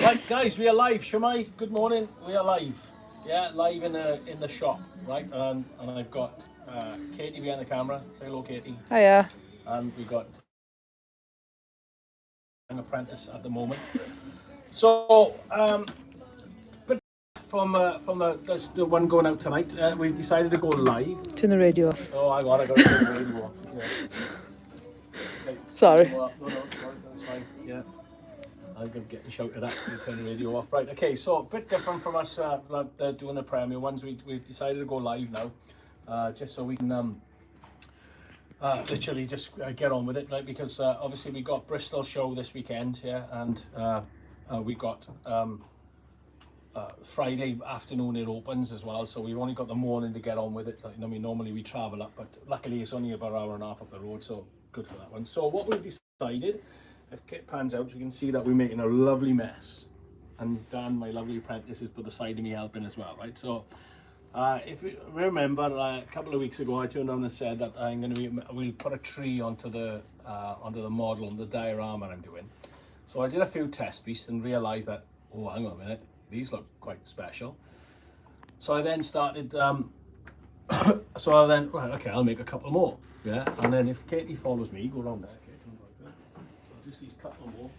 Right, guys, we are live. Shemai, good morning. We are live. Yeah, live in the shop, right? And I've got Katie behind the camera. Say hello, Katie. Hiya. And we've got an apprentice at the moment. So, but from the one going out tonight, we've decided to go live. Turn the radio off. Oh, I got to turn the radio off. Yeah. Okay. Sorry. No, that's fine. Yeah. I'm getting shouted at to turn the radio off. Right, okay, so a bit different from us doing the premiere ones. We've decided to go live now, just so we can literally just get on with it, right? Because obviously we got Bristol show this weekend, yeah, and we got Friday afternoon it opens as well, so we've only got the morning to get on with it. Like, I mean, normally we travel up, but luckily it's only about an hour and a half up the road, so good for that one. So what we've decided, if Kit pans out, you can see that we're making a lovely mess, and Dan, my lovely apprentice, is by the side of me helping as well, right? So if you remember, a couple of weeks ago I turned around and said that we'll put a tree onto the model and the diorama I'm doing. So I did a few test pieces and realized that, oh, hang on a minute, these look quite special. So I then started right, okay, I'll make a couple more, yeah, and then if Katie follows me, go around there, Katie. Just these couple more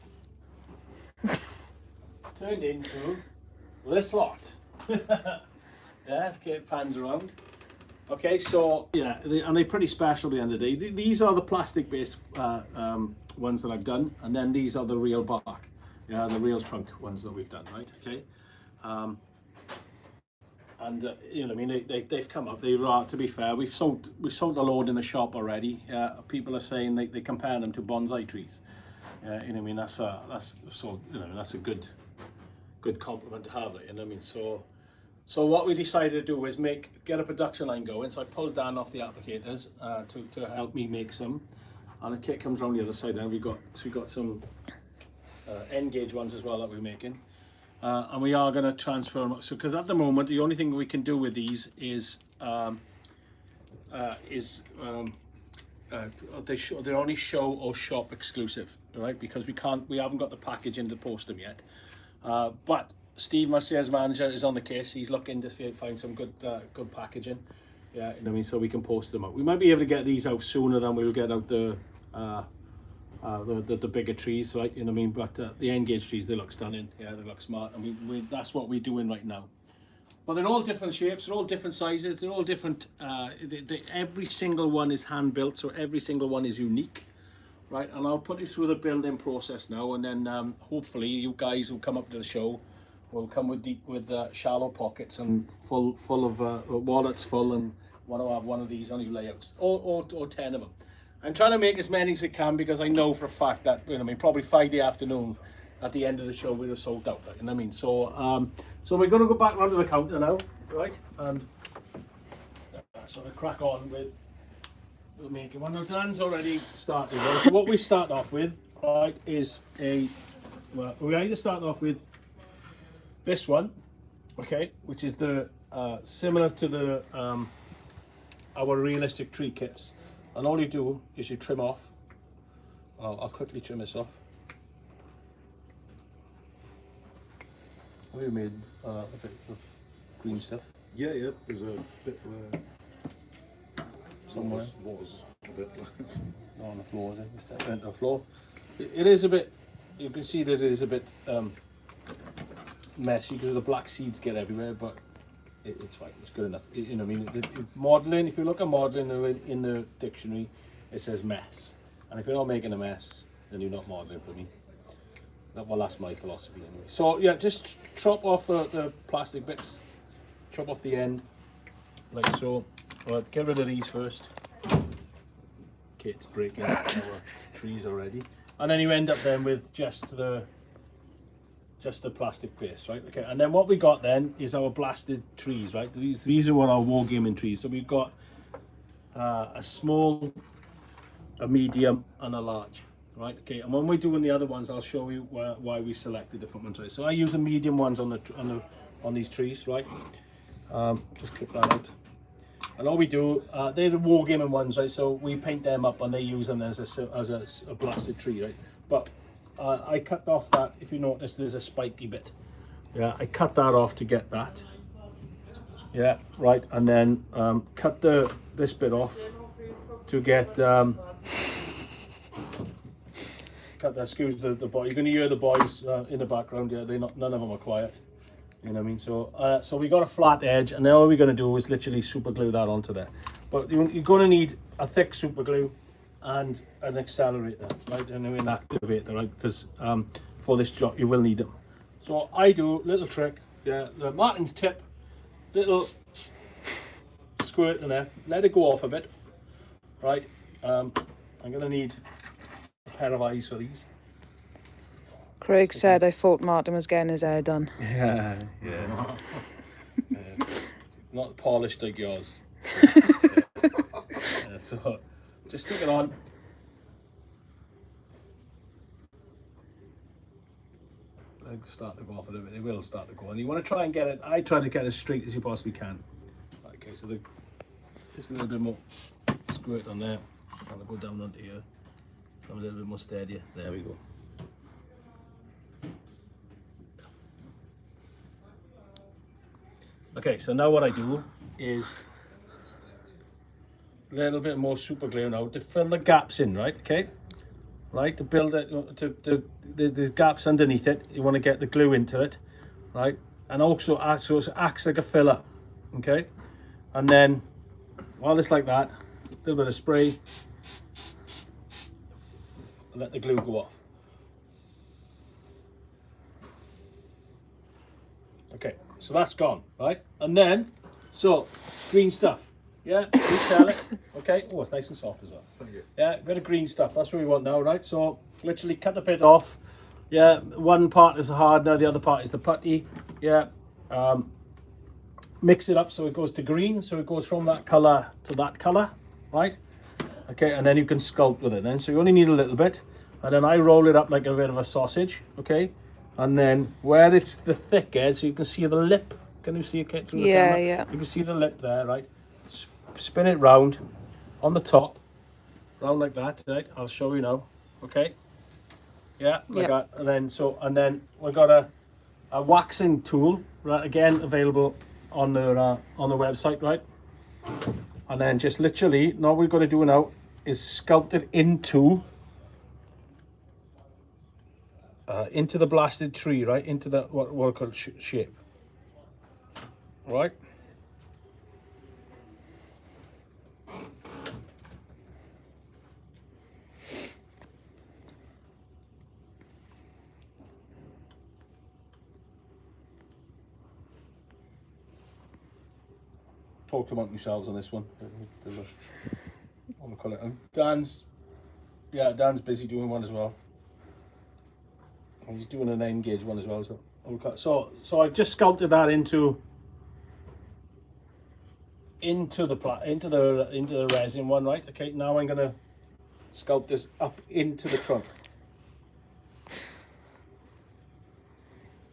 turned into this lot. Yeah, Kate pans around. Okay, so yeah, and they're pretty special at the end of the day. These are the plastic based ones that I've done, and then these are the real bark, yeah, the real trunk ones that we've done, right? Okay, and you know, I mean, they've come up. They are, to be fair, we've sold a load in the shop already. People are saying they compare them to bonsai trees. You know what I mean, that's so, you know, that's a good compliment to have, you know what I mean. So what we decided to do is get a production line going. So I pulled Dan off the applicators to help me make some, and a kit comes around the other side. And we got some end gauge ones as well that we're making, and we are going to transfer them. So because at the moment the only thing we can do with these is they're only show or shop exclusive, right? Because we haven't got the packaging to post them yet. But Steve, my sales manager, is on the case. He's looking to find some good packaging. Yeah, you know what I mean, so we can post them out. We might be able to get these out sooner than we'll get out the bigger trees, right? You know what I mean. But the end gauge trees, they look stunning. Yeah, they look smart, and that's what we're doing right now. But they're all different shapes, they're all different sizes, they're all different, every single one is hand built, so every single one is unique, right? And I'll put you through the building process now, and then hopefully you guys who come up to the show will come with shallow pockets and full of wallets full, and want to have one of these on your layouts, or 10 of them. I'm trying to make as many as I can, because I know for a fact that, you know, I mean, probably Friday afternoon at the end of the show we'd have sold out, you know what I mean. So we're going to go back onto the counter now, right, and sort of crack on with making one. Now Dan's already started. Right? So what we start off with, right, is we either start off with this one, okay, which is the similar to the our realistic tree kits, and all you do is you trim off. I'll quickly trim this off. Have you made a bit of green stuff? Yeah, there's a bit where somewhere. Was a bit Not on the floor, is it? It's on the floor. It is a bit, you can see that it is a bit messy because the black seeds get everywhere, but it's fine, it's good enough. You know what I mean? Modelling, if you look at modelling in the dictionary, it says mess. And if you're not making a mess, then you're not modelling for me. Well, that's my philosophy anyway. So yeah, just chop off the plastic bits, chop off the end, like so. Well, get rid of these first. Kit's breaking our trees already, and then you end up then with just the plastic base, right? Okay, and then what we got then is our blasted trees, right? These are what our wargaming trees. So we've got a small, a medium, and a large. Right, okay, and when we're doing the other ones, I'll show you why we selected different ones. Right? So I use the medium ones on these trees, right? Just clip that out. And all we do, they're the wargaming ones, right? So we paint them up and they use them as a blasted tree, right? But I cut off that. If you notice, there's a spiky bit. Yeah, I cut that off to get that. Yeah, right, and then cut this bit off to get cut that. Excuse the boy. You're going to hear the boys in the background. Yeah, none of them are quiet. You know what I mean? So so we got a flat edge, and then all we're going to do is literally super glue that onto there. But you're going to need a thick super glue and an accelerator, right, and an activator, right, because for this job you will need them. So I do a little trick. Yeah, the Martyn's tip, little squirt in there, let it go off a bit, right. I'm going to need a pair of eyes for these. Craig said I thought Martyn was getting his hair done. Yeah. Not polished like yours. So just stick it on. It'll start to go off a little bit. It will start to go, and you want to try and get it. I try to get it as straight as you possibly can. Okay, so just a little bit more squirt on there. I'll go down onto here. So I'm a little bit more steadier. There we go. Okay, so now what I do is a little bit more super glue now to fill the gaps in, right? Okay, right, to build it, the gaps underneath it. You want to get the glue into it, right? And also acts like a filler, okay? And then while it's like that, a little bit of spray, let the glue go off. Okay, so that's gone, right? And then, so green stuff, yeah, we sell it. Okay, oh, it's nice and soft as well. Thank you. Yeah, a bit of green stuff, that's what we want now, right? So literally cut the bit off. Yeah, one part is the hardener, the other part is the putty. Yeah, mix it up so it goes to green, so it goes from that color to that color, right? Okay, and then you can sculpt with it then. So you only need a little bit, and then I roll it up like a bit of a sausage, okay? And then where it's the thick edge, so you can see the lip. Can you see it through the camera? Yeah. You can see the lip there, right? Spin it round on the top, round like that, right? I'll show you now, okay? Yeah, like that. And then we got a waxing tool, right? Again, available on the website, right? And then just literally, now what we've got to do now is sculpt it into the blasted tree, right? Into the what I call shape, right? Talk among yourselves on this one. I'm gonna call it. Dan's busy doing one as well. And he's doing an N gauge one as well. So I've just sculpted that into the resin one, right? Okay, now I'm gonna sculpt this up into the trunk.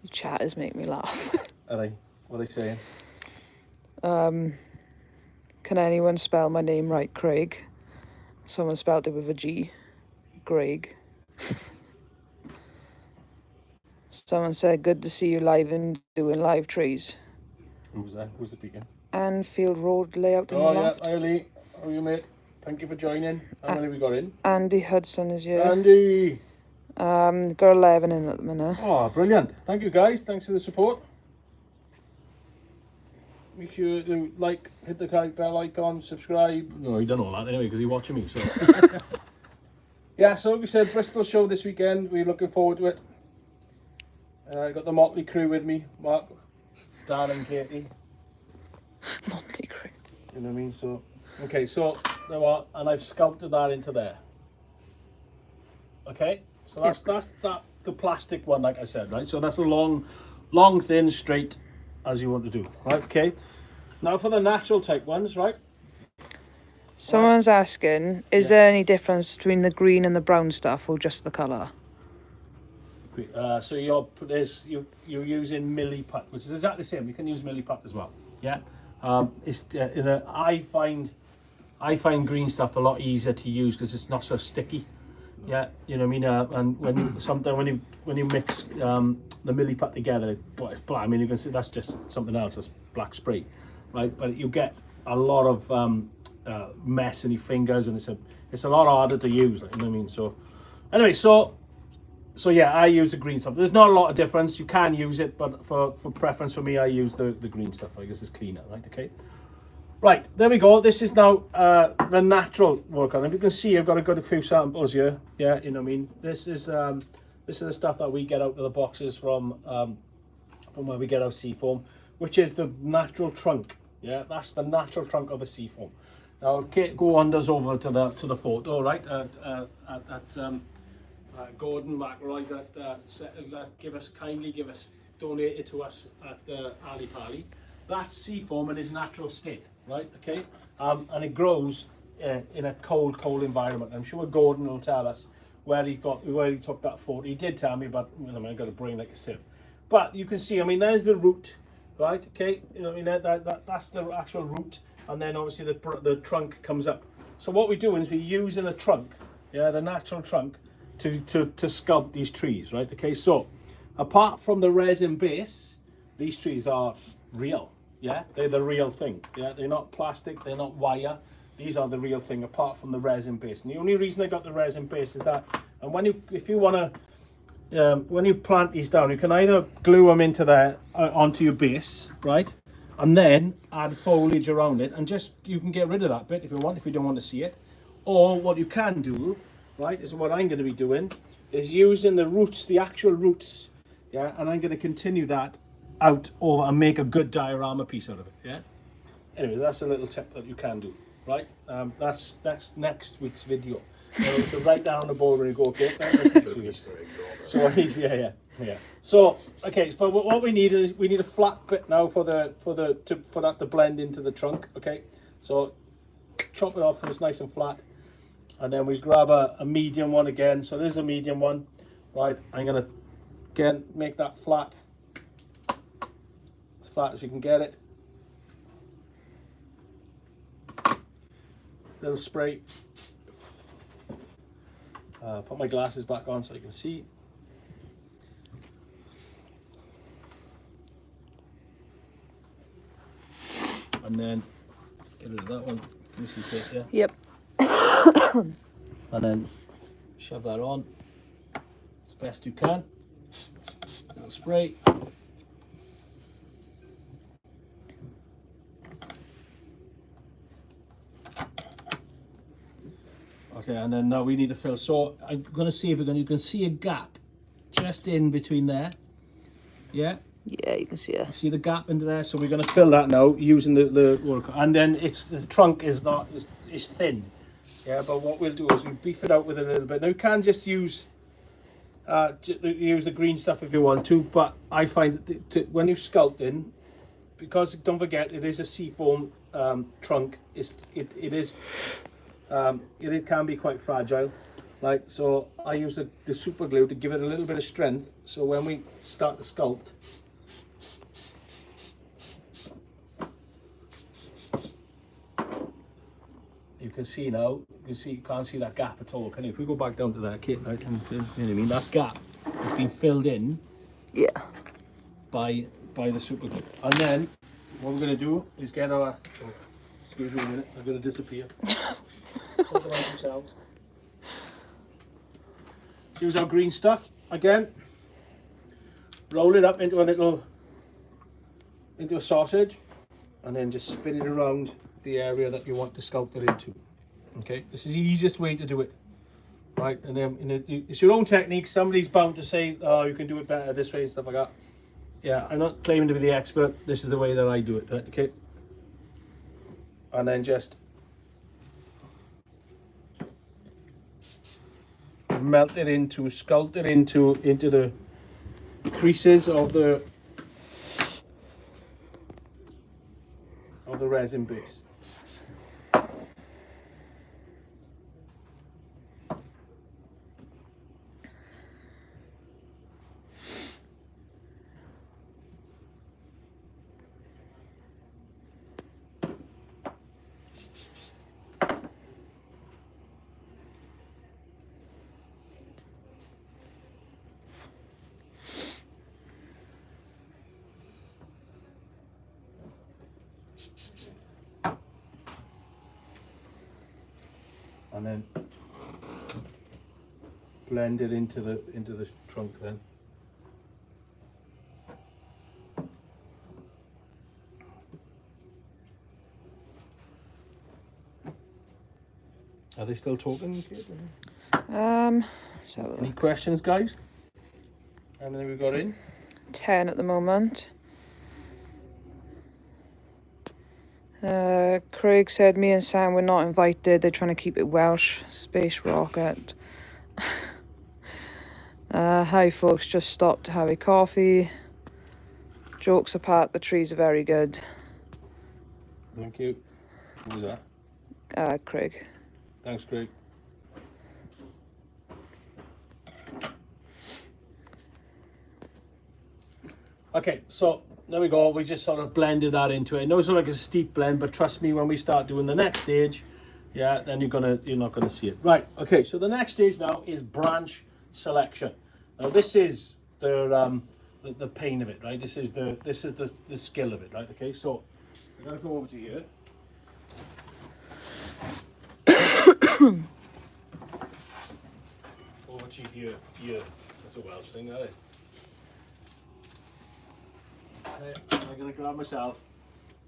The chatters make me laugh. Are they? What are they saying? Can anyone spell my name right, Craig? Someone spelled it with a G. Greg. Someone said, good to see you live and doing live trees. Who was that? Who's the speaker? Anfield Road layout in the loft. Hi Lee, how are you, mate? Thank you for joining. How many we got in? Andy Hudson is here. Andy! Got 11 in at the minute. Oh, brilliant. Thank you guys, thanks for the support. Make sure to like, hit the bell icon, subscribe. No, he done all that anyway because he's watching me. So yeah, so like we said, Bristol show this weekend. We're looking forward to it. I got the Motley crew with me, Mark, Dan and Katie. Motley crew. You know what I mean? So, okay, so there are, and I've sculpted that into there. Okay, so that's the plastic one, like I said, right? So that's a long, thin, straight, as you want to do, right? Okay. Now for the natural type ones, right? Someone's asking, is there any difference between the green and the brown stuff, or just the colour? So you're using milliput, which is exactly the same. You can use milliput as well. Yeah. I find green stuff a lot easier to use because it's not so sticky. Yeah, you know what I mean. And when you, sometimes when you mix the milliput together, well, it's black. I mean, you can see that's just something else. That's black spray, right? But you get a lot of mess in your fingers, and it's a lot harder to use. Like, you know what I mean? So anyway, so yeah, I use the green stuff. There's not a lot of difference. You can use it, but for preference for me, I use the green stuff. I guess it's cleaner, right? Okay. Right, there we go. This is now the natural work on. If you can see, I've got a good few samples here. Yeah, you know what I mean. This is the stuff that we get out of the boxes from where we get our seafoam, which is the natural trunk. Yeah, that's the natural trunk of the seafoam. Now, Kate, go on us over to the photo, right? That's Gordon McRoy that kindly donated to us at Ali Pali. That's seafoam in its natural state, right? Okay, and it grows in a cold environment. I'm sure Gordon will tell us where he took that photo. He did tell me, but you know, I've got a brain like a sieve. But you can see, I mean, there's the root, right? Okay, you know, I mean that's the actual root, and then obviously the trunk comes up. So what we're doing is we're using the trunk, yeah, the natural trunk, to sculpt these trees, right? Okay, so apart from the resin base, these trees are real. Yeah, they're the real thing. Yeah, they're not plastic, they're not wire. These are the real thing, apart from the resin base. And the only reason I got the resin base is that, and if you want to, when you plant these down, you can either glue them into there onto your base, right, and then add foliage around it, and just you can get rid of that bit if you want, if you don't want to see it. Or what you can do, right, is what I'm going to be doing, is using the roots, the actual roots, yeah, and I'm going to continue that out over and make a good diorama piece out of it. Yeah, anyway, that's a little tip that you can do, right? That's next week's video. So write down on the board when you go, okay, that's next week. So yeah. So okay, but what we need is we need a flat bit now for that to blend into the trunk. Okay, so chop it off and it's nice and flat, and then we grab a medium one again. So there's a medium one, right? I'm gonna again make that flat as you can get it. Little spray. Put my glasses back on so I can see. And then get rid of that one. Can you see it there? Yep. And then shove that on as best you can. Little spray. Okay, and then now we need to fill. So I'm going to see if you can see a gap just in between there. Yeah? Yeah, you can see it. See the gap into there? So we're going to fill that now using the work. And then the trunk is thin. Yeah, but what we'll do is we'll beef it out with a little bit. Now you can just use the green stuff if you want to, but I find that when you're sculpting, because don't forget it is a seafoam trunk, it can be quite fragile, right? So I use the super glue to give it a little bit of strength, so when we start to sculpt, you can see now, you can't see that gap at all, can you? If we go back down to that kit, right, you know what I mean, that gap has been filled in, yeah, by the super glue. And then what we're going to do is get our, excuse me a minute, I'm going to disappear. Use our green stuff again, roll it up into a sausage, and then just spin it around the area that you want to sculpt it into. Okay, this is the easiest way to do it, right? And then it's your own technique. Somebody's bound to say, oh, you can do it better this way and stuff like that. Yeah, I'm not claiming to be the expert. This is the way that I do it, right? Okay, and then just melt it into, sculpt it into the creases of the resin base. and then blend it into the trunk then. Are they still talking? So Any questions, guys? How many we got in? 10 at the moment. Craig said me and Sam were not invited. They're trying to keep it Welsh. Space rocket. Hi folks, just stopped to have a coffee. Jokes apart, the trees are very good. Thank you. Who was that? Craig. Thanks, Craig. Okay, so there we go. We just sort of blended that into it. It knows like a steep blend, but trust me, when we start doing the next stage, yeah, then you're not gonna see it. Right. Okay. So the next stage now is branch selection. Now this is the pain of it, right? This is the skill of it, right? Okay. So we're gonna go over to here. Over to here. That's a Welsh thing, that is. Okay, I'm going to grab myself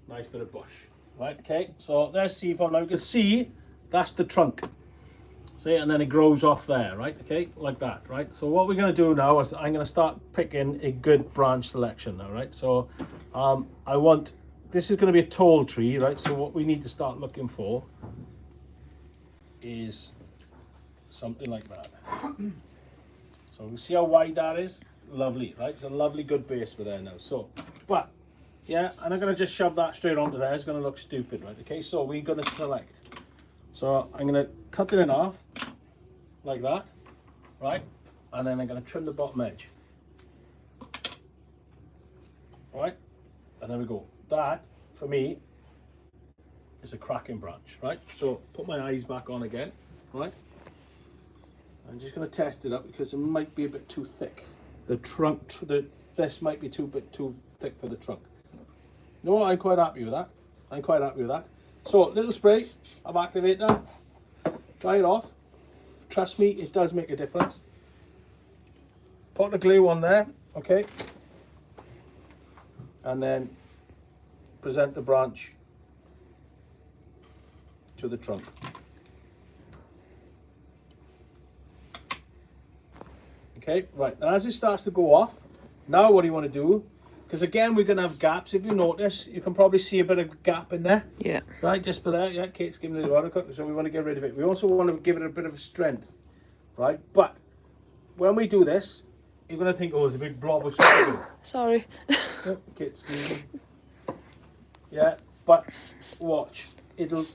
a nice bit of bush. Right, okay, so there's C4. Now you can see that's the trunk. See, and then it grows off there, right? Okay, like that, right? So what we're going to do now is I'm going to start picking a good branch selection now, right? So this is going to be a tall tree, right? So what we need to start looking for is something like that. So we see how wide that is. Lovely, right? It's a lovely good base for there now. So, but yeah, and I'm going to just shove that straight onto there. It's going to look stupid, right? Okay, so we're going to select. So I'm going to cut it in half like that, right? And then I'm going to trim the bottom edge. All right, and there we go. That for me is a cracking branch, right? So put my eyes back on again, right? I'm just going to test it up because it might be a bit too thick. The trunk, this might be too thick for the trunk. You know what? I'm quite happy with that. I'm quite happy with that. So little spray of activator. Dry it off. Trust me, it does make a difference. Put the glue on there, okay, and then present the branch to the trunk. Okay, right, and as it starts to go off, now what do you want to do? Because again, we're going to have gaps. If you notice, you can probably see a bit of gap in there. Yeah. Right, just for that, yeah, Kate's giving it the water cut, so we want to get rid of it. We also want to give it a bit of strength, right? But when we do this, you're going to think, oh, it's a big blob of something. Sorry. Yep, Kate's sneezing. Yeah, but watch, it'll...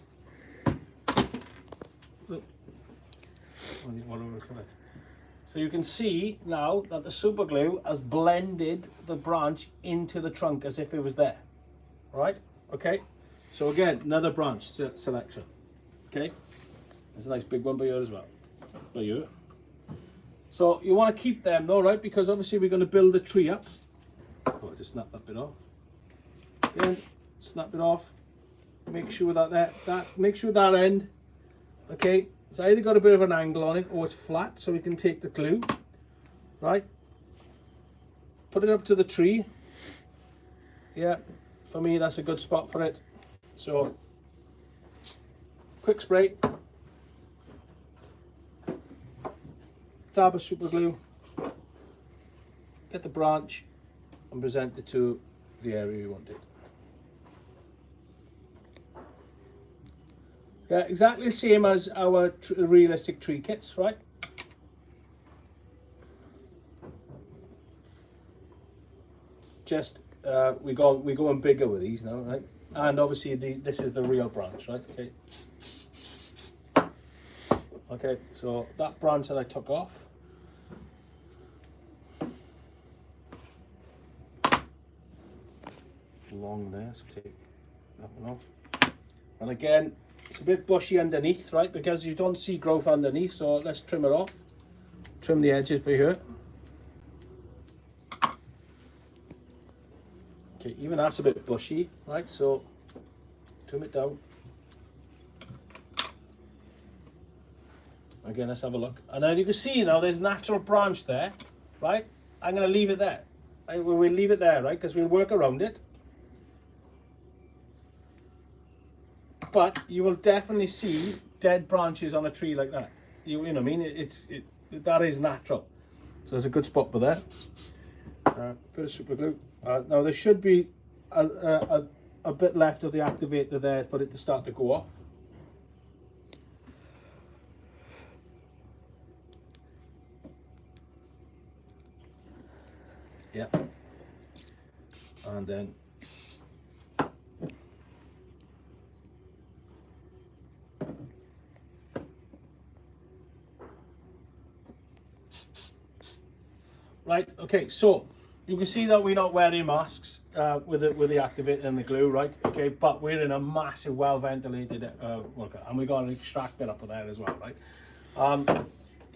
So you can see now that the super glue has blended the branch into the trunk as if it was there. All right? Okay. So again, another branch selection. Okay. There's a nice big one by you as well. By you. So you want to keep them though, right? Because obviously we're going to build the tree up. Oh, I just snap that bit off. Then snap it off. Make sure that make sure that end. Okay. It's either got a bit of an angle on it or it's flat, so we can take the glue, right? Put it up to the tree. Yeah, for me that's a good spot for it. So, quick spray. Dab of super glue. Get the branch and present it to the area you want it. Yeah, exactly the same as our realistic tree kits, right? Just we're going bigger with these now, right? And obviously this is the real branch, right? Okay. Okay, so that branch that I took off. Long there, so take that one off. And again, it's a bit bushy underneath, right? Because you don't see growth underneath, so let's trim it off. Trim the edges by here. Okay, even that's a bit bushy, right? So trim it down. Again, let's have a look. And then you can see now there's natural branch there, right? I'm going to leave it there. We'll leave it there, right? Because we'll work around it. But you will definitely see dead branches on a tree like that. You know what I mean? That is natural. So there's a good spot for that. Bit of super glue. Now there should be a bit left of the activator there for it to start to go off. Yeah. And then right, okay, so you can see that we're not wearing masks with the activator and the glue, right? Okay, but we're in a massive, well ventilated worker, and we got an extractor up there as well, right?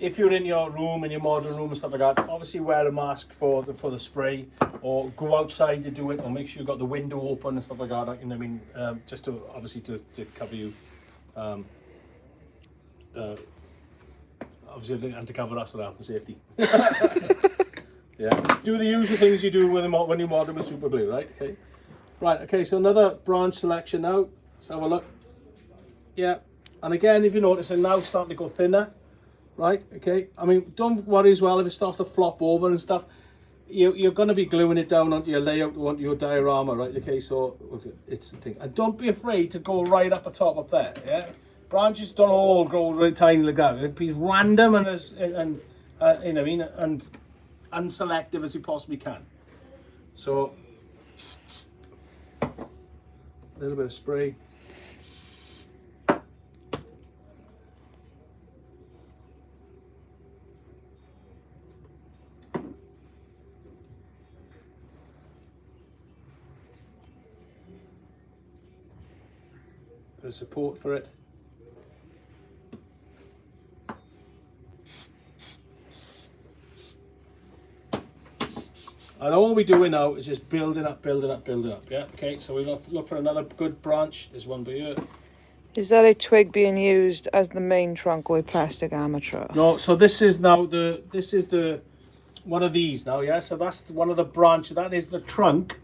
If you're in your room, in your model room and stuff like that, obviously wear a mask for the spray, or go outside to do it, or make sure you've got the window open and stuff like that. You know what I mean? Just to obviously to cover you. Obviously, and to cover us for health and safety. Yeah, do the usual things you do when you model with super glue, right? Okay, right. Okay, so another branch selection now. Let's have a look. Yeah, and again, if you notice, I'm now starting to go thinner. Right, okay. I mean, don't worry as well if it starts to flop over and stuff. You're going to be gluing it down onto your layout, onto your diorama, right? Okay, so okay, it's the thing. And don't be afraid to go right up the top up there. Yeah, branches don't all grow really tiny like that. It'd be random and you know what I mean, and unselective as you possibly can. So a little bit of spray. Support for it. And all we're doing now is just building up, yeah? Okay, so we're going to look for another good branch. There's one by here. Is that a twig being used as the main trunk or a plastic armature? No, so this is now one of these now, yeah? So that's one of the branches. That is the trunk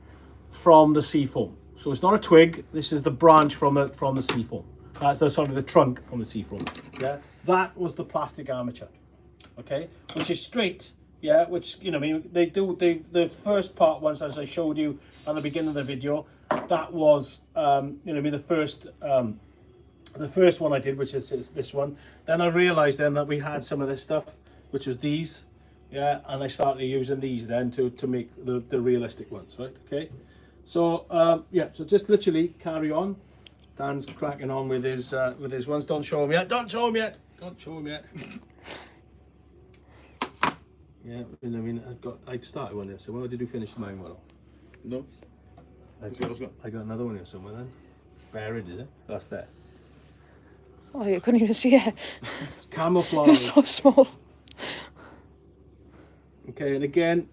from the seafoam. So it's not a twig, this is the branch from the seafoam. That's the trunk from the seafoam. Yeah, that was the plastic armature. Okay, which is straight. Yeah, which, you know, I mean, the first part, once, as I showed you at the beginning of the video, that was you know what I mean, the first one I did, which is this one. Then I realized then that we had some of this stuff, which was these. Yeah, and I started using these then to make the realistic ones, right? Okay. So yeah, so just literally carry on. Dan's cracking on with his ones. Don't show him yet. Don't show him yet. Don't show him yet. Yeah, I mean, I started one there. So when did you finish mine? Well, No. I got another one here somewhere. Then it's buried, is it? That's there. Oh, you couldn't even see it. It's camouflage. It's so small. Okay, and again.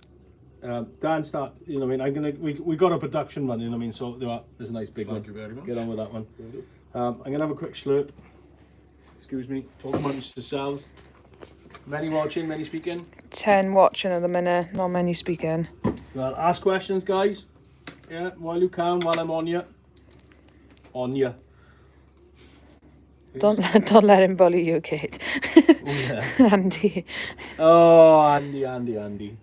Dan, start. You know, what I mean, we got a production run. You know, what I mean, so there's a nice big one. Thank you very much. Get on with that one. I'm gonna have a quick slurp. Excuse me. Talk amongst yourselves. Many watching, many speaking. 10 watching at the minute, not many speaking. Well, ask questions, guys. Yeah, while you can, while I'm on you. On you. Don't let him bully you, Kate. Oh, yeah. Andy. Oh, Andy.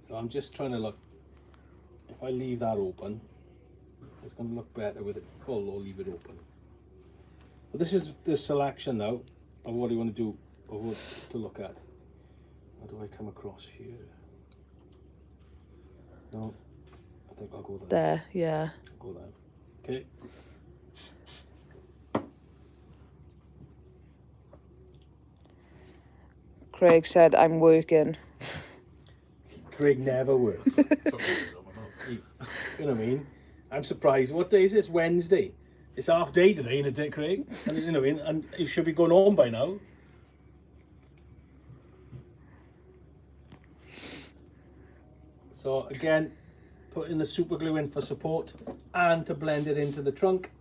So I'm just trying to look, if I leave that open, it's going to look better with it full or leave it open. But this is the selection now of what you want to do, or what to look at. How do I come across here? No, I think I'll go there. There, yeah. Go there. Okay. Craig said, I'm working. Craig never works. You know what I mean? I'm surprised. What day is it? It's Wednesday. It's half day today, isn't it, Craig? And, you know what I mean? And you should be going home by now. So again, putting the super glue in for support and to blend it into the trunk.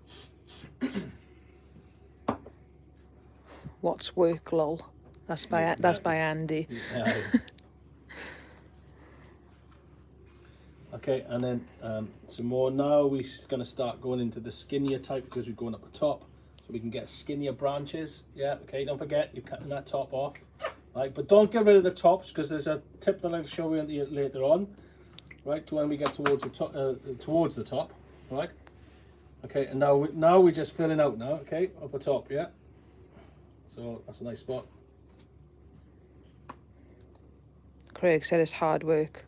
What's work, lol? That's by Andy. Yeah. Okay, and then some more. Now we're going to start going into the skinnier type because we're going up the top, so we can get skinnier branches. Yeah. Okay. Don't forget you're cutting that top off, right? But don't get rid of the tops because there's a tip that I'll show you later on, right? To when we get towards the top, right? Okay. And now we're just filling out now. Okay, up the top. Yeah. So that's a nice spot. Craig said it's hard work.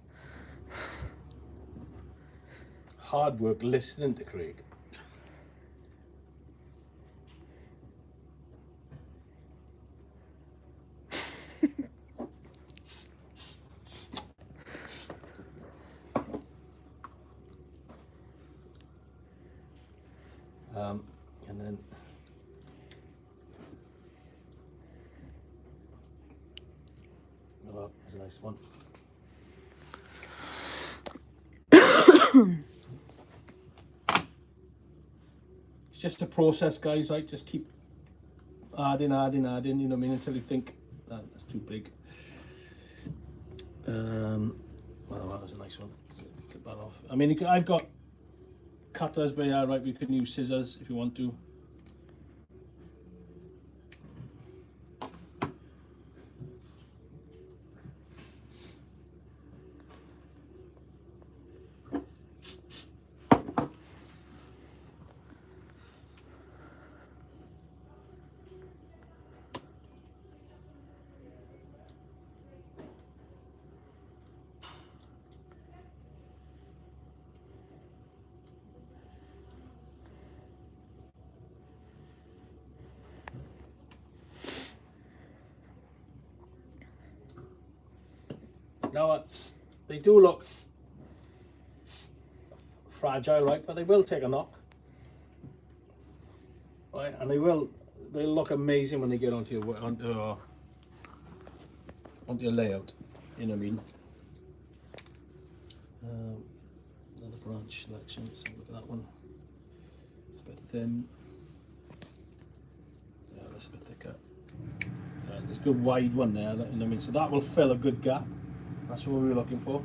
Hard work listening to Craig. And then oh, there's a nice one. It's just a process, guys, right? Just keep adding, you know what I mean, until you think that's too big. Well, that was a nice one. Clip that off. I mean, I've got cutters, but yeah, right, we can use scissors if you want to. Now, they do look fragile, right? But they will take a knock, right? And they'll look amazing when they get onto your layout. You know what I mean? Another branch selection. Let's have a look at that one. It's a bit thin. Yeah, that's a bit thicker. There's a good wide one there. You know what I mean? So that will fill a good gap. That's what we were looking for.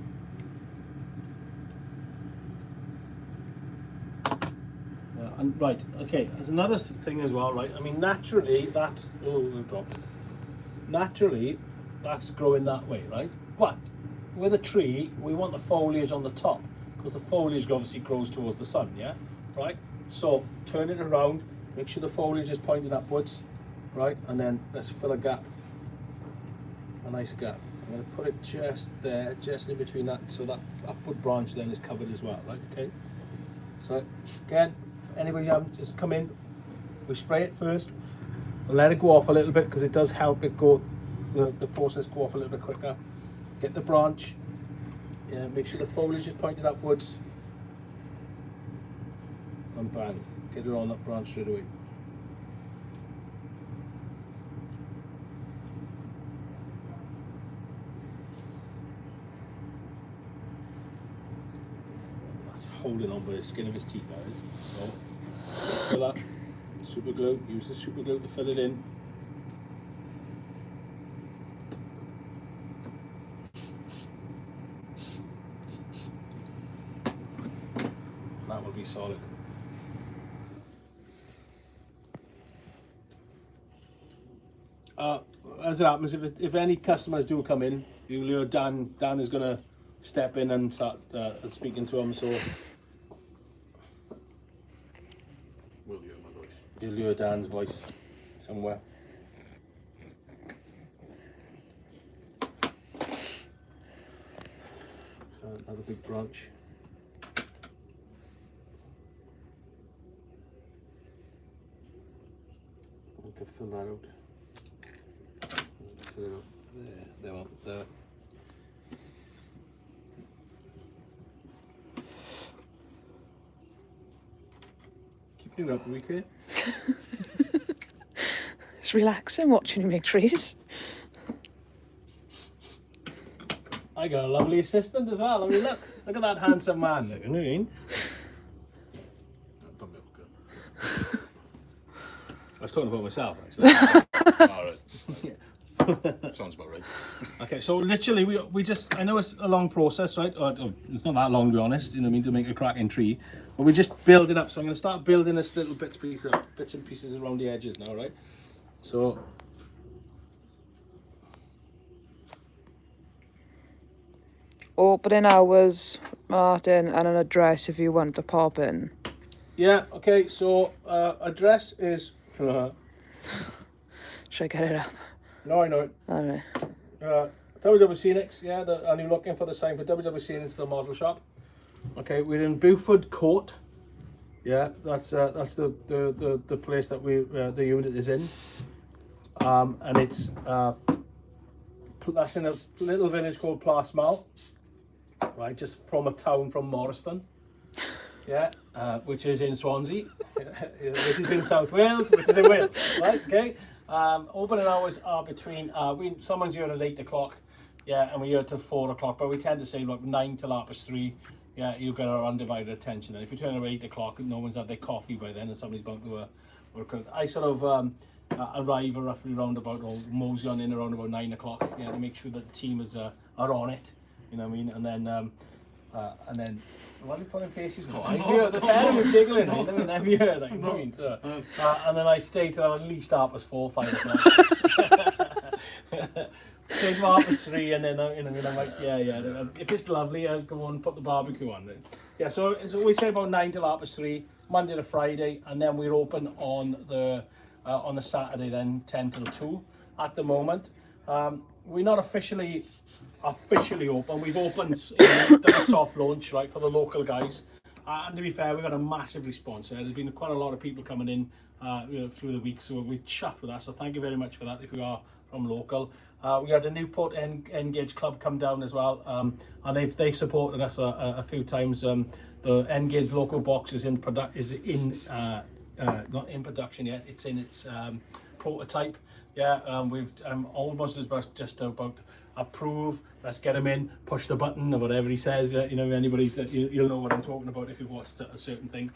And right, okay, there's another thing as well, right? I mean, naturally, that's, oh, it dropped. Naturally, that's growing that way, right? But with a tree, we want the foliage on the top because the foliage obviously grows towards the sun, yeah? Right? So turn it around, make sure the foliage is pointed upwards, right? And then let's fill a gap, a nice gap. I'm going to put it just there, just in between that, so that upward branch then is covered as well, right? Okay. So again, anybody just come in, we spray it first, we'll let it go off a little bit because it does help it go, the process go off a little bit quicker. Get the branch, yeah, make sure the foliage is pointed upwards, and bang, get it on that branch straight away. Holding on by the skin of his teeth, guys. So fill that super glue. Use the super glue to fill it in. That will be solid. As it happens, if any customers do come in, Dan is going to step in and start speaking to them. So. Will you hear my voice? You'll hear Dan's voice somewhere. So another big branch. We can fill that out. Fill it up there. Keep it up, Ricky. It's relaxing watching you make trees. I got a lovely assistant as well. I mean, look at that handsome man. Look, you know what I mean? That done me up good. I was talking about myself, actually. All right. Sounds about right. Okay, so literally we just, I know it's a long process, right? It's not that long, to be honest, you know what I mean, to make a cracking tree. But we just build it up. So I'm going to start building this little bits and pieces around the edges now, right? So Opening hours, Martyn, and an address if you want to pop in. yeah, okay, so address is Should I get it up? no, I know it. Alright. WWScenics, yeah, and you're looking for the sign for WWScenics, the model shop. Okay, we're in Beaufort Court. Yeah, that's the place that the unit is in. And it's that's in a little village called Plasmal, right, just from a town from Morriston. Yeah, which is in Swansea, which is in South Wales, which is in Wales, right? Okay. Opening hours are between someone's here at 8 o'clock, yeah, and we're here till 4 o'clock, but we tend to say like 9 till 3:30. Yeah, you get our undivided attention. And if you turn at 8 o'clock, no one's had their coffee by then, and somebody's about to work. I sort of arrive roughly around about, or mosey on in around about 9 o'clock. Yeah, to make sure that the team is are on it. You know what I mean? And then what are you putting faces for? I hear the fellow was giggling. I mean, I'm here. Like, I mean, so, and then I stay till at least 4:30, 5 o'clock. Stay till 3:30, and then you know, I'm like, yeah. If it's lovely, I'll go and put the barbecue on. Yeah, so we say about 9 till 3:30, Monday to Friday, and then we're open on the Saturday then 10 till 2 at the moment. We're not officially open. We've opened, done a soft launch, right, for the local guys. And to be fair, we've got a massive response. There's been quite a lot of people coming in through the week, so we're chuffed with that. So thank you very much for that if you are from local. We had a Newport Engage Club come down as well, and they've supported us a few times. The Engage local box is not in production yet. It's in its prototype. Yeah, we've almost just about approve. Let's get him in. Push the button or whatever he says. You know, anybody you'll know what I'm talking about if you've watched a certain thing.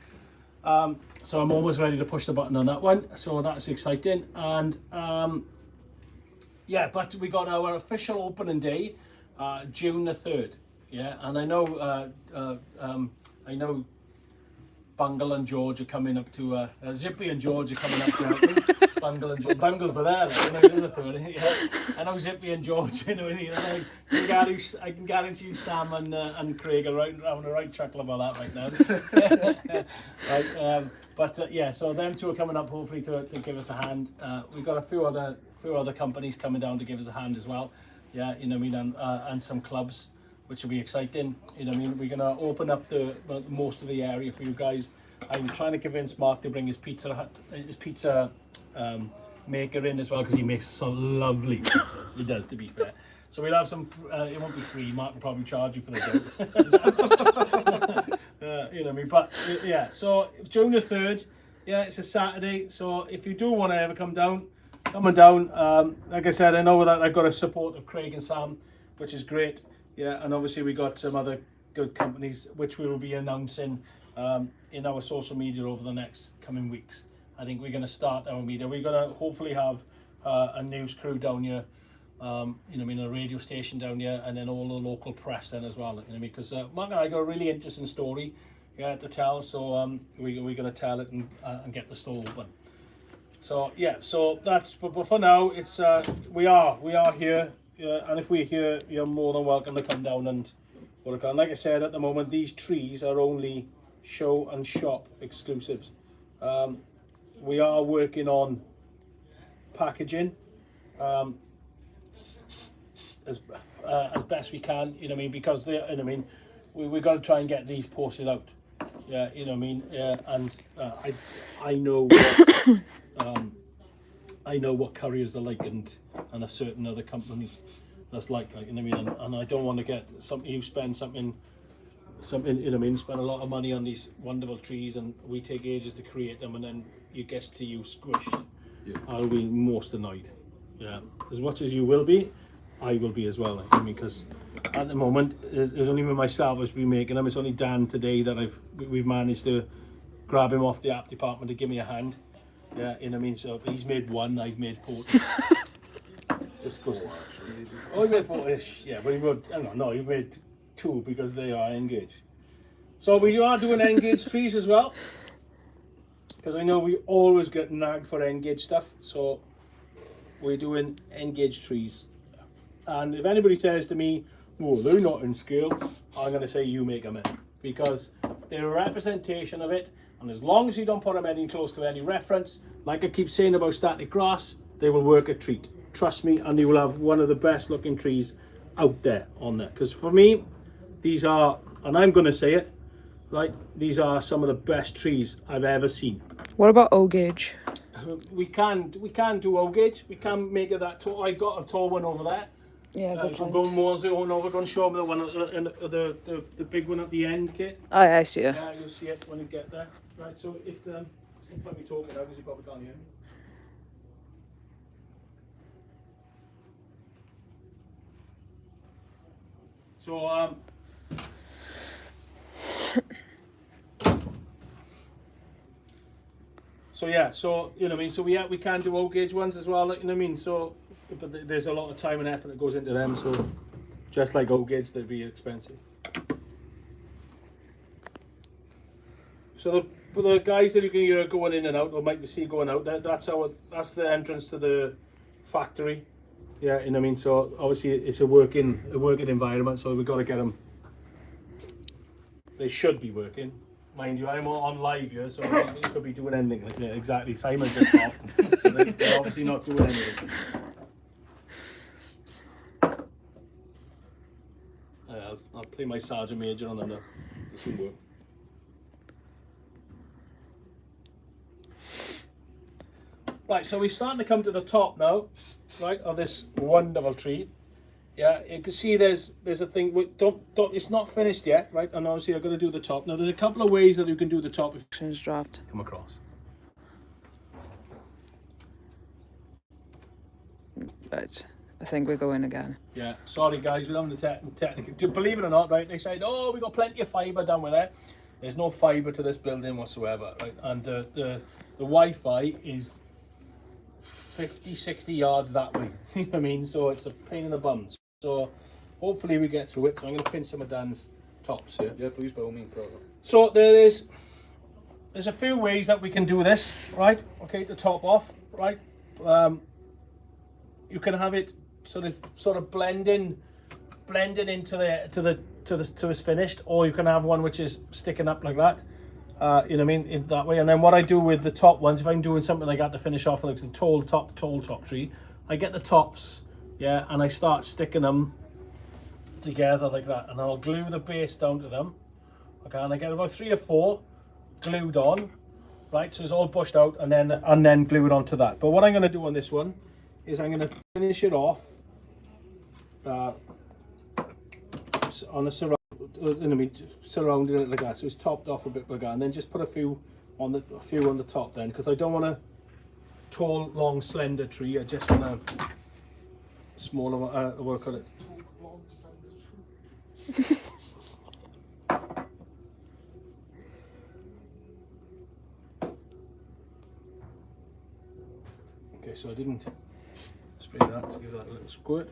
So I'm almost ready to push the button on that one. So that's exciting. And yeah, but we got our official opening day, June the 3rd. Yeah, and I know Bungle and George are coming up to Zippy and George are coming up to help me. Bungle and George. Bungle's by there, like, you know, the third, yeah. I know Zippy and George, you know, I can guarantee you Sam and Craig are having a right chuckle about that right now. Right, but yeah, so them two are coming up hopefully to give us a hand. We've got a few other companies coming down to give us a hand as well. Yeah, you know what I mean, and some clubs, which will be exciting. You know what I mean, we're gonna open up most of the area for you guys. I'm trying to convince Mark to bring his pizza maker in as well, because he makes some lovely pizzas. He does, to be fair. So we'll have some. It won't be free. Mark will probably charge you for the dough. You know what I mean. But yeah, so June the 3rd. Yeah, it's a Saturday. So if you do want to ever come down, coming down. Like I said, I know that I've got a support of Craig and Sam, which is great. Yeah, and obviously we got some other good companies which we will be announcing in our social media over the next coming weeks. I think we're going to start our media. We're going to hopefully have a news crew down here, you know, I mean, a radio station down here, and then all the local press then as well. You know what I mean? Because Mark and I got a really interesting story, yeah, to tell. So we're going to tell it and get the store open. So yeah, so that's. But for now, it's we are here. Yeah, and if we're here, you're more than welcome to come down and work on. Like I said, at the moment, these trees are only show and shop exclusives. We are working on packaging as best we can, you know what I mean, because they, you know what I mean, we've got to try and get these posted out. Yeah, you know what I mean, and I know what, I know what couriers are like, and a certain other company that's like, you know what I mean, and I don't want to get something, you spend something, you know what I mean, spend a lot of money on these wonderful trees, and we take ages to create them, and then it gets to you squished. Yeah. I'll be most annoyed. Yeah, as much as you will be, I will be as well. Like, I mean, because at the moment, it's only me myself who's been making them. It's only Dan today that we've managed to grab him off the app department to give me a hand. Yeah, you know what I mean? So he's made 1, I've made 40. Just goes. Oh, he made 40-ish. Yeah, but he made, no, he made 2 because they are engaged. So we are doing engaged trees as well. Because I know we always get nagged for engaged stuff. So we're doing engaged trees. And if anybody says to me, "Oh, they're not in scale," I'm going to say you make them in. Because they're a representation of it. And as long as you don't put them any close to any reference, like I keep saying about static grass, they will work a treat. Trust me, and you will have one of the best looking trees out there on there. Because for me, these are, and I'm going to say it, right, these are some of the best trees I've ever seen. What about O gauge? We can do O gauge. We can make it that tall. I got a tall one over there. Yeah, good point. Go more on over. Go and show them the one, the big one at the end, Kit. Oh, yeah, I see it. Yeah, you'll see it when you get there. Right, so it. Let me talk it out because you probably can't hear me. So So yeah, so you know what I mean. So we can do O gauge ones as well, like, you know what I mean. So, but there's a lot of time and effort that goes into them. So, just like O gauge, they'd be expensive. So the guys that you can hear going in and out, or might see going out, that's the entrance to the factory. Yeah, you know what I mean. So obviously it's a working environment. So we've got to get them. They should be working. Mind you, I'm on live here, so they could be doing anything. Like, yeah, exactly. Simon just off, so they're obviously not doing anything. I'll play my Sergeant Major on them now. This will work. Right, so we're starting to come to the top now, right, of this wonderful tree. Yeah, you can see there's a thing. Don't. It's not finished yet, right? And obviously I'm going to do the top. Now there's a couple of ways that you can do the top. If It's dropped. come across. Right. I think we're going again. Yeah, sorry guys, we're having the technical. Believe it or not, right? They said, "Oh, we got plenty of fibre down with there." There's no fibre to this building whatsoever, right? And the Wi-Fi is 50, 60 yards that way. You know what I mean? So it's a pain in the bums. So hopefully we get through it. So I'm going to pin some of Dan's tops here. Yeah, please, by all means, brother. So there's a few ways that we can do this, right? Okay, to top off, right? You can have it sort of blending into it's finished, or you can have one which is sticking up like that. You know what I mean, in that way. And then what I do with the top ones, if I'm doing something like that to finish off like a tall top tree, I get the tops, yeah, and I start sticking them together like that, and I'll glue the base down to them. Okay, and I get about 3 or 4 glued on, right? So it's all pushed out, and then glue it onto that. But what I'm going to do on this one is I'm going to finish it off on a surrounding it like that, so it's topped off a bit like that, and then just put a few on the top then, because I don't want a tall, long, slender tree. I just want a smaller work on it. Okay, so I didn't spray that to give that a little squirt.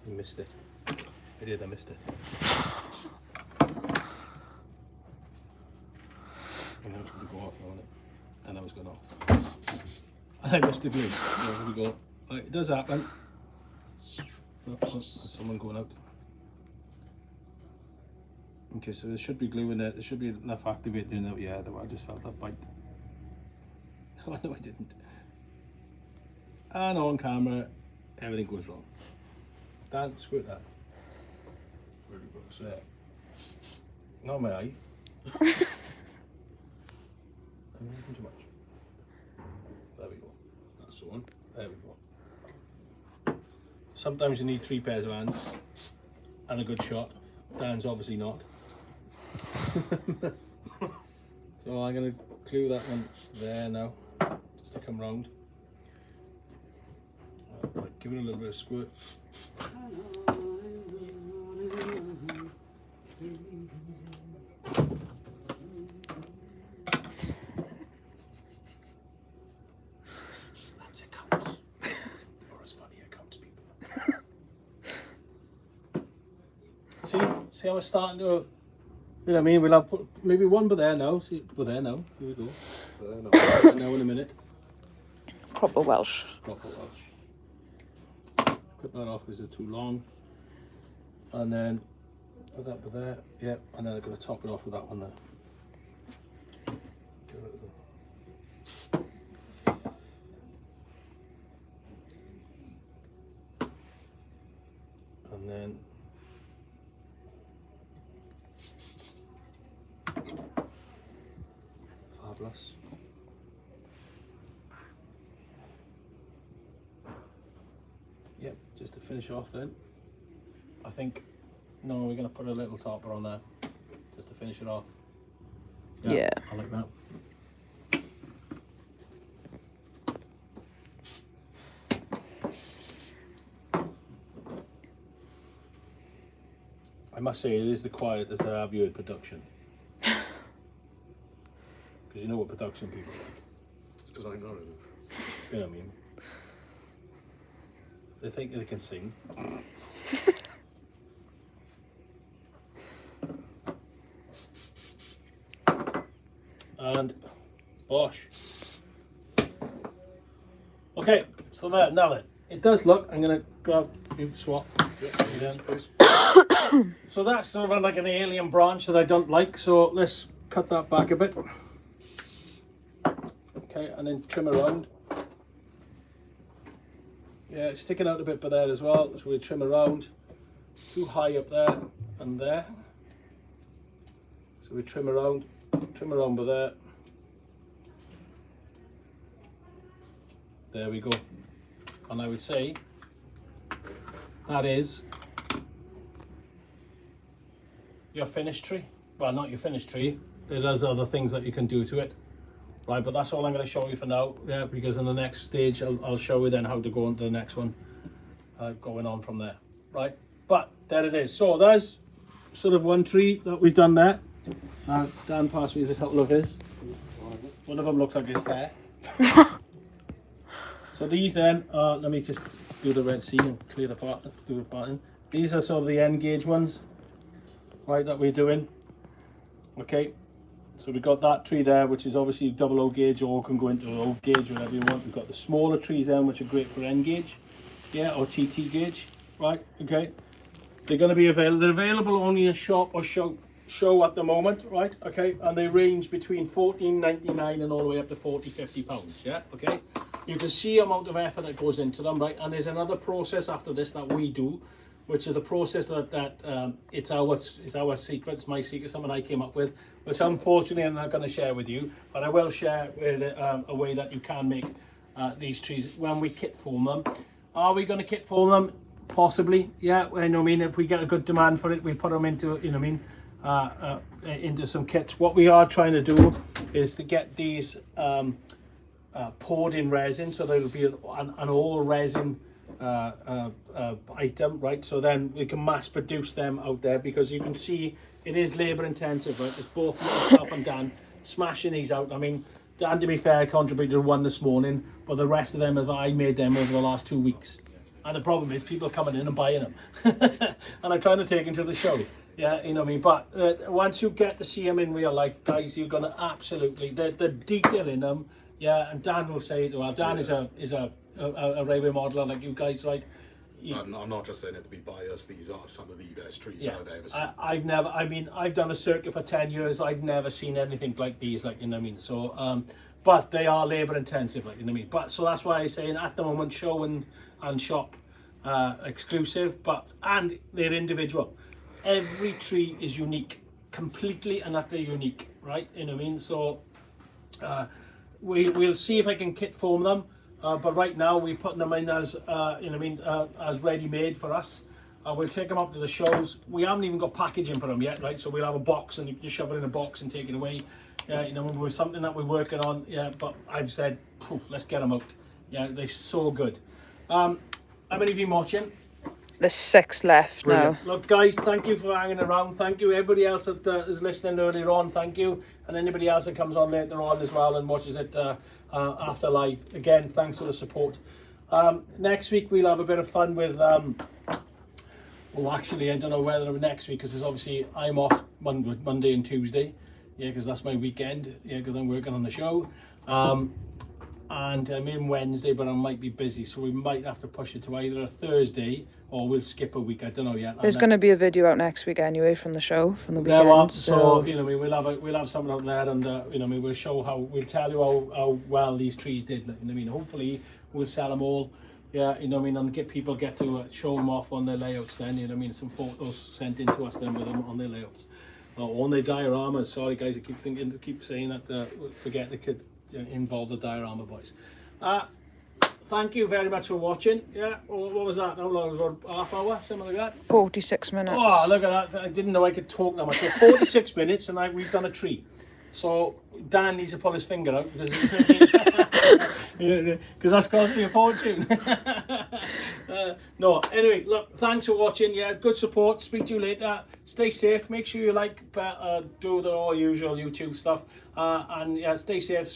I missed it. I missed it. And I was going to go off on it. And I was going off. And I missed the glue. There we go. Right, it does happen. Oh, there's someone going out. Okay, so there should be glue in there. There should be enough activated in there. Yeah, I just felt that bite. Oh, no, I didn't. And on camera, everything goes wrong. Dan, squirt that. Where do it go? There. Not my eye. I'm moving too much. There we go. That's the one. There we go. Sometimes you need 3 pairs of hands and a good shot. Dan's obviously not. So I'm going to glue that one there now, just to come round. Like give it a little bit of squirt. That's it counts. Or as funny it counts, people. See how it's starting to, you know what I mean? We'll have put maybe one but there now. See, we're there now. Here we go. Now in a minute. Proper Welsh. Proper Welsh. Cut that off because it's too long. And then put that there. Yep. And then I'm going to top it off with that one there. And then fabulous. Yep, just to finish off then, I think, no, we're going to put a little topper on there, just to finish it off. Yeah. I like that. I must say, it is the quietest I have heard production. Because you know what production people like. It's because I'm not in it. You know what I mean? They think they can sing. And bosh. Okay, so there, now then, it does look, I'm going to grab, swap. Again, please. So that's sort of like an alien branch that I don't like, so let's cut that back a bit. Okay, and then trim around. Yeah, it's sticking out a bit by there as well, so we trim around. Too high up there and there. So we trim around by there. There we go. And I would say that is your finished tree. Well, not your finished tree. There's other things that you can do to it. Right, but that's all I'm going to show you for now. Yeah, because in the next stage, I'll show you then how to go into the next one. Going on from there. Right, but there it is. So there's sort of one tree that we've done there. Dan passed me a couple of his. One of them looks like his hair. So these then, let me just do the red seam and clear the part, do the parting. These are sort of the end gauge ones, right, that we're doing. Okay, so we've got that tree there, which is obviously double O gauge, or can go into O gauge, whatever you want. We've got the smaller trees then, which are great for N gauge, yeah, or TT gauge, right? Okay, they're going to be available. They're available only in shop or show at the moment, right? Okay, and they range between $14.99 and all the way up to £40-50. Yeah, okay. You can see the amount of effort that goes into them, right? And there's another process after this that we do, which is the process that it's our secret, it's my secret, something I came up with, which unfortunately I'm not going to share with you, but I will share with a way that you can make these trees when we kit form them. Are we going to kit form them? Possibly, yeah. You know what I mean? If we get a good demand for it, we put them into, you know what I mean, into some kits. What we are trying to do is to get these poured in resin, so there'll be an all resin item, right? So then we can mass produce them out there, because you can see it is labor intensive, right? It's both myself and Dan smashing these out. I mean, Dan, to be fair, contributed one this morning, but the rest of them, I made them over the last 2 weeks. And the problem is people coming in and buying them. And I'm trying to take them to the show. Yeah, you know what I mean? But once you get to see them in real life, guys, you're going to absolutely, the detail in them, yeah, and Dan will say it well. Dan is a railway modeler like you guys, right? I'm not just saying it to be biased. These are some of the best trees I've ever seen. I've done a circuit for 10 years. I've never seen anything like these, like, you know what I mean? So, but they are labor intensive, like, you know what I mean? But so that's why I say at the moment, show and shop exclusive, and they're individual. Every tree is unique, completely and utterly unique, right? You know what I mean? So we'll see if I can kit form them. But right now we're putting them in as, you know what I mean, as ready-made for us. We'll take them up to the shows. We haven't even got packaging for them yet, right? So we'll have a box and you can shove it in a box and take it away. You know, with something that we're working on. Yeah, but I've said, poof, let's get them out. Yeah, they're so good. how many have been watching? There's 6 left now. Look, guys, thank you for hanging around. Thank you, everybody else that is listening earlier on. Thank you, and anybody else that comes on later on as well and watches it after live. Again, thanks for the support. Next week we'll have a bit of fun with. Well, actually, I don't know whether next week because obviously I'm off Monday and Tuesday. Yeah, because that's my weekend. Yeah, because I'm working on the show. And I'm in Wednesday, but I might be busy, so we might have to push it to either a Thursday or we'll skip a week. I don't know yet. There's going to be a video out next week anyway from the show, from the There weekend. so you know, we'll have something out there, and you know, we'll show we'll tell you how well these trees did. You know what I mean? Hopefully, we'll sell them all. Yeah, you know what I mean, and get to show them off on their layouts. Then you know what I mean, some photos sent in to us then with them on their layouts, on their dioramas. Sorry guys, I keep saying that. Forget the kid involved the diorama boys. Thank you very much for watching. Yeah, what was that? How long? About half hour, something like that. 46 minutes. Oh, look at that! I didn't know I could talk that much. So 46 minutes, and we've done a tree. So Dan needs to pull his finger out because that's cost me a fortune. No, anyway, look, thanks for watching. Yeah, good support. Speak to you later. Stay safe. Make sure you do the all usual YouTube stuff. And yeah, stay safe.